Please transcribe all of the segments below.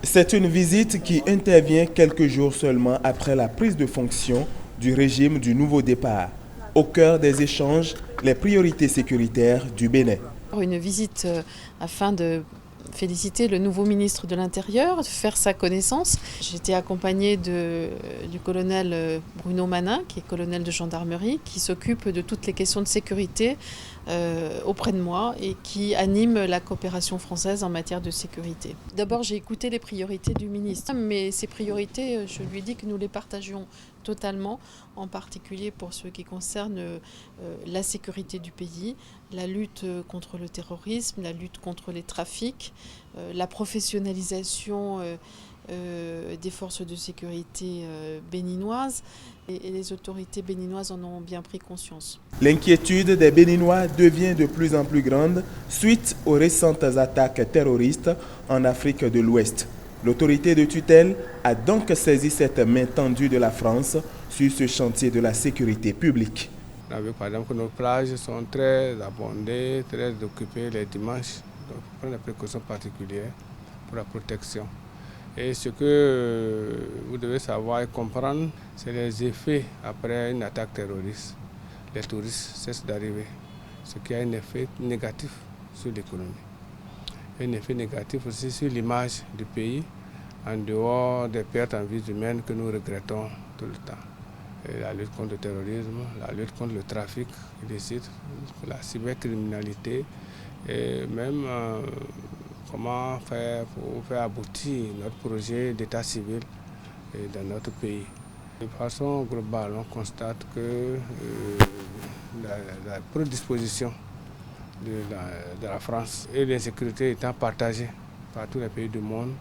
C'est une visite qui intervient quelques jours seulement après la prise de fonction du régime du nouveau départ. Au cœur des échanges, les priorités sécuritaires du Bénin. Une visite afin de féliciter le nouveau ministre de l'Intérieur, faire sa connaissance. J'étais accompagnée du colonel Bruno Manin, qui est colonel de gendarmerie, qui s'occupe de toutes les questions de sécurité auprès de moi et qui anime la coopération française en matière de sécurité. D'abord, j'ai écouté les priorités du ministre, mais ces priorités, je lui ai dit que nous les partagions totalement, en particulier pour ce qui concerne la sécurité du pays, la lutte contre le terrorisme, la lutte contre les trafics, la professionnalisation des forces de sécurité béninoises et les autorités béninoises en ont bien pris conscience. L'inquiétude des Béninois devient de plus en plus grande suite aux récentes attaques terroristes en Afrique de l'Ouest. L'autorité de tutelle a donc saisi cette main tendue de la France sur ce chantier de la sécurité publique. On a vu par exemple que nos plages sont très abondées, très occupées les dimanches. Donc on prend des précautions particulières pour la protection. Et ce que vous devez savoir et comprendre, c'est les effets après une attaque terroriste. Les touristes cessent d'arriver, ce qui a un effet négatif sur l'économie. Un effet négatif aussi sur l'image du pays, en dehors des pertes en vies humaines que nous regrettons tout le temps. Et la lutte contre le terrorisme, la lutte contre le trafic illicite, la cybercriminalité et même comment faire pour faire aboutir notre projet d'état civil dans notre pays. De façon globale, on constate que la prédisposition de la France et l'insécurité étant partagée par tous les pays du monde,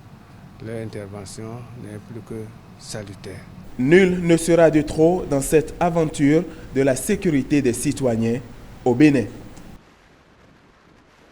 leur intervention n'est plus que salutaire. Nul ne sera de trop dans cette aventure de la sécurité des citoyens au Bénin.